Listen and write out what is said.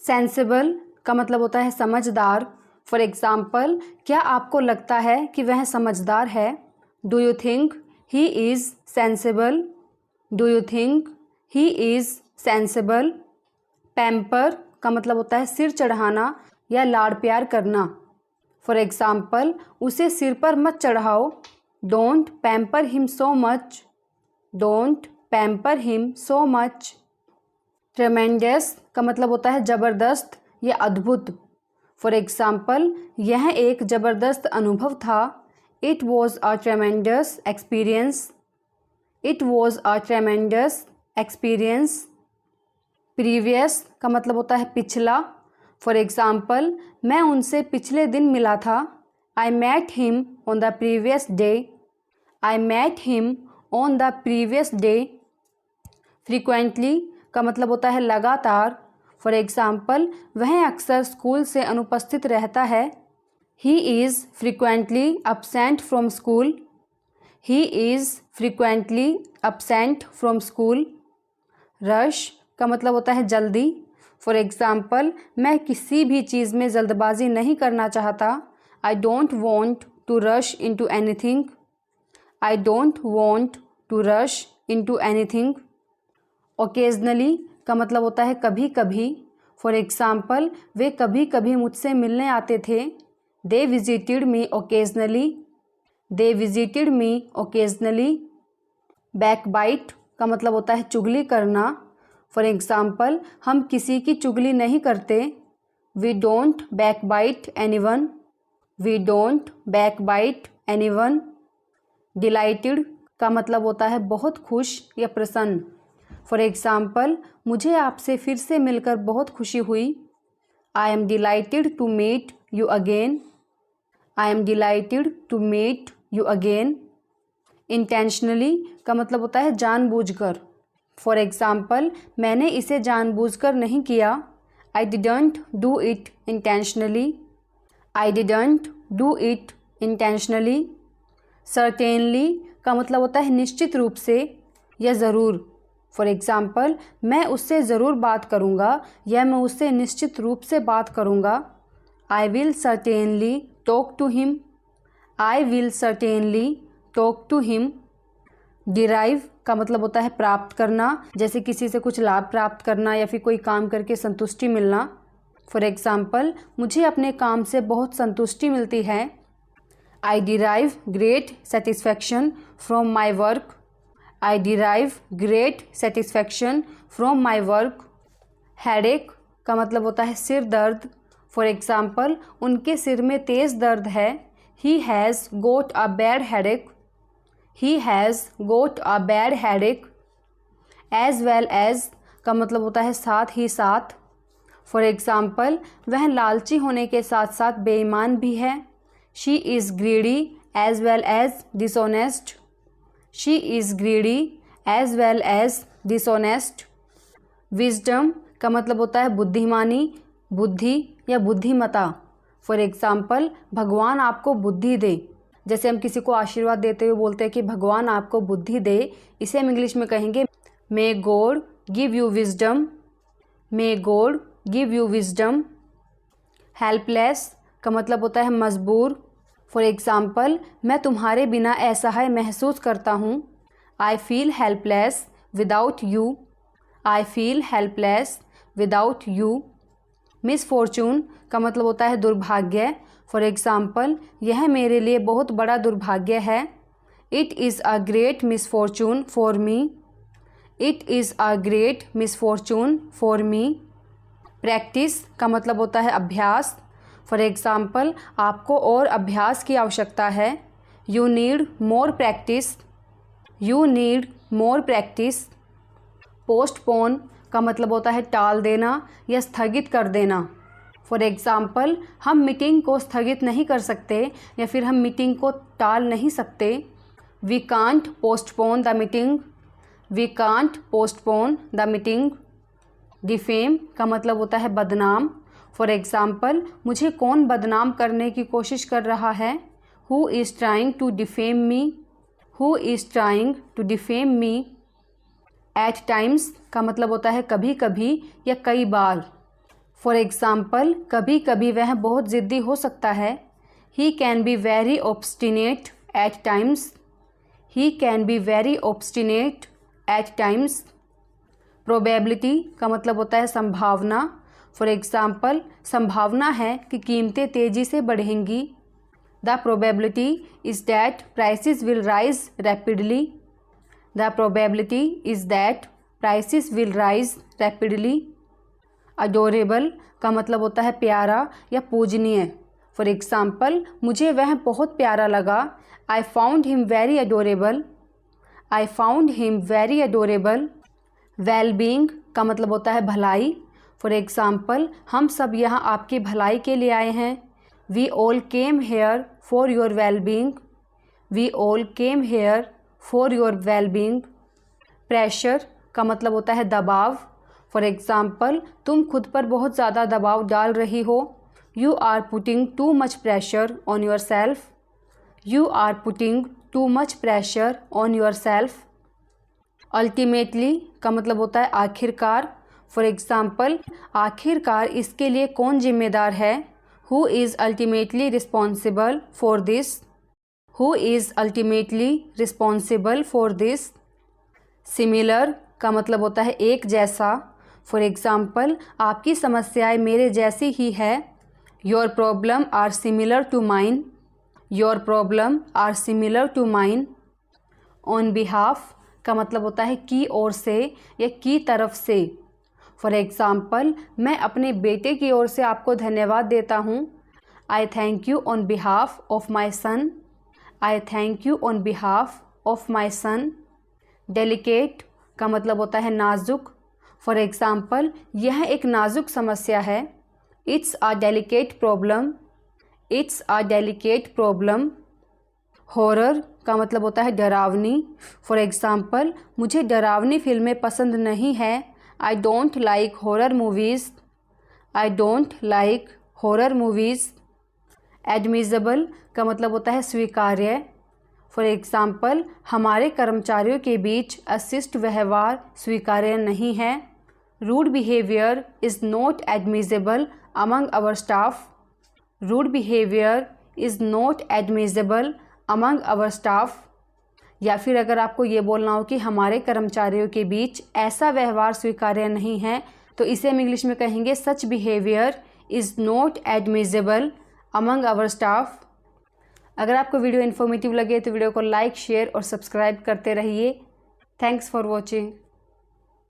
Sensible का मतलब होता है समझदार। फॉर एग्ज़ाम्पल, क्या आपको लगता है कि वह समझदार है? Do you think he is sensible? Do you think he is sensible? Pamper का मतलब होता है सिर चढ़ाना या लाड़ प्यार करना। फॉर एग्ज़ाम्पल, उसे सिर पर मत चढ़ाओ। Don't pamper him so much. Don't pamper him so much. ट्रेमेंडस का मतलब होता है ज़बरदस्त या अद्भुत। फॉर एग्ज़ाम्पल, यह एक ज़बरदस्त अनुभव था। It was a ट्रेमेंडस experience. It was a ट्रेमेंडस experience. Previous का मतलब होता है पिछला। फॉर एग्ज़ाम्पल, मैं उनसे पिछले दिन मिला था। I met him on the previous day. I met him on the previous day. Frequently का मतलब होता है लगातार। फॉर एग्ज़ाम्पल, वह अक्सर स्कूल से अनुपस्थित रहता है। He is frequently absent from school. He is frequently absent from school. Rush का मतलब होता है जल्दी। फॉर एग्ज़ाम्पल, मैं किसी भी चीज़ में जल्दबाजी नहीं करना चाहता। I don't want to rush into anything. I don't want to rush into anything. Occasionally का मतलब होता है कभी कभी। फॉर एग्ज़ाम्पल, वे कभी कभी मुझसे मिलने आते थे। They visited me occasionally. They visited me occasionally. Backbite का मतलब होता है चुगली करना। फॉर एग्ज़ाम्पल, हम किसी की चुगली नहीं करते। We don't backbite anyone. We don't backbite anyone. Delighted का मतलब होता है बहुत खुश या प्रसन्न। फॉर एग्ज़ाम्पल, मुझे आपसे फिर से मिलकर बहुत खुशी हुई। I am delighted to meet you again. I am delighted to meet you again. Intentionally का मतलब होता है जानबूझकर। फॉर एग्ज़ाम्पल, मैंने इसे जानबूझकर नहीं किया। I didn't do it intentionally. I didn't do it intentionally. Certainly का मतलब होता है निश्चित रूप से या ज़रूर। फॉर एग्ज़ाम्पल, मैं उससे ज़रूर बात करूँगा या मैं उससे निश्चित रूप से बात करूँगा। I will certainly talk to him. I will certainly talk to him. Derive का मतलब होता है प्राप्त करना, जैसे किसी से कुछ लाभ प्राप्त करना या फिर कोई काम करके संतुष्टि मिलना। फॉर एग्ज़ाम्पल, मुझे अपने काम से बहुत संतुष्टि मिलती है। I derive great satisfaction from my work. I derive great satisfaction from my work. Headache का मतलब होता है सिर दर्द। फॉर एग्ज़ाम्पल, उनके सिर में तेज़ दर्द है। He has got a bad headache. He has got a bad headache. As well as का मतलब होता है साथ ही साथ। फॉर एग्ज़ाम्पल, वह लालची होने के साथ साथ बेईमान भी है। She is greedy as well as dishonest. She is greedy as well as dishonest. Wisdom का मतलब होता है बुद्धिमानी, बुद्धि या बुद्धिमता। फॉर एग्ज़ाम्पल, भगवान आपको बुद्धि दे। जैसे हम किसी को आशीर्वाद देते हुए बोलते हैं कि भगवान आपको बुद्धि दे, इसे हम इंग्लिश में कहेंगे may God give you wisdom. May God give you wisdom. Helpless का मतलब होता है मजबूर। फॉर एग्ज़ाम्पल, मैं तुम्हारे बिना असहाय महसूस करता हूँ। I feel helpless without you. I feel helpless without you. Misfortune का मतलब होता है दुर्भाग्य। फॉर एग्ज़ाम्पल, यह मेरे लिए बहुत बड़ा दुर्भाग्य है। It is a great misfortune for me. It is a great misfortune for me. Practice का मतलब होता है अभ्यास। फॉर एग्ज़ाम्पल, आपको और अभ्यास की आवश्यकता है। You need more practice. You need more practice. Postpone का मतलब होता है टाल देना या स्थगित कर देना। फॉर एग्ज़ाम्पल, हम मीटिंग को स्थगित नहीं कर सकते या फिर हम मीटिंग को टाल नहीं सकते। We can't postpone the meeting. We can't postpone the meeting. Defame का मतलब होता है बदनाम। फॉर एग्ज़ाम्पल, मुझे कौन बदनाम करने की कोशिश कर रहा है। Who is trying to defame me. Who is trying to defame me. At times का मतलब होता है कभी कभी या कई बार। फॉर एग्ज़ाम्पल, कभी कभी वह बहुत ज़िद्दी हो सकता है। He can be very obstinate at times. He can be very obstinate at times. Probability का मतलब होता है संभावना। फॉर एग्ज़ाम्पल, संभावना है कि कीमतें तेज़ी से बढ़ेंगी। The probability is that prices will rise rapidly. The probability is that prices will rise rapidly. Adorable का मतलब होता है प्यारा या पूजनीय। फॉर एग्ज़ाम्पल, मुझे वह बहुत प्यारा लगा। I found him very adorable. I found him very adorable. Wellbeing का मतलब होता है भलाई। फॉर एग्ज़ाम्पल, हम सब यहाँ आपकी भलाई के लिए आए हैं। We all came here for your wellbeing. We all came here for your wellbeing. Pressure का मतलब होता है दबाव। फॉर एग्ज़ाम्पल, तुम खुद पर बहुत ज़्यादा दबाव डाल रही हो। You are putting too much pressure on yourself. You are putting too much pressure on yourself. Ultimately का मतलब होता है आखिरकार। फॉर एग्ज़ाम्पल, आखिरकार इसके लिए कौन जिम्मेदार है। Who is ultimately responsible for this. Who is ultimately responsible for this. Similar का मतलब होता है एक जैसा। फॉर एग्ज़ाम्पल, आपकी समस्याएं मेरे जैसी ही है। Your problem are similar to mine. Your problem are similar to mine. On behalf का मतलब होता है की ओर से या की तरफ से। फॉर एग्ज़ाम्पल, मैं अपने बेटे की ओर से आपको धन्यवाद देता हूँ। I thank you on behalf of my son. I thank you on behalf of my son. Delicate का मतलब होता है नाजुक। फॉर एग्ज़ाम्पल, यह एक नाजुक समस्या है। It's a delicate problem. It's a delicate problem. Horror का मतलब होता है डरावनी। फॉर एग्ज़ाम्पल, मुझे डरावनी फिल्में पसंद नहीं है। I don't like horror movies. I don't like horror movies. Admissible का मतलब होता है स्वीकार्य। फॉर एग्ज़ाम्पल, हमारे कर्मचारियों के बीच अशिष्ट व्यवहार स्वीकार्य नहीं है। Rude behaviour is not admissible among our staff. Rude behaviour is not admissible among our staff. या फिर अगर आपको ये बोलना हो कि हमारे कर्मचारियों के बीच ऐसा व्यवहार स्वीकार्य नहीं है, तो इसे हम इंग्लिश में कहेंगे such behaviour is not admissible among our staff. अगर आपको वीडियो इन्फॉर्मेटिव लगे तो वीडियो को लाइक, शेयर और सब्सक्राइब करते रहिए। Thanks for watching.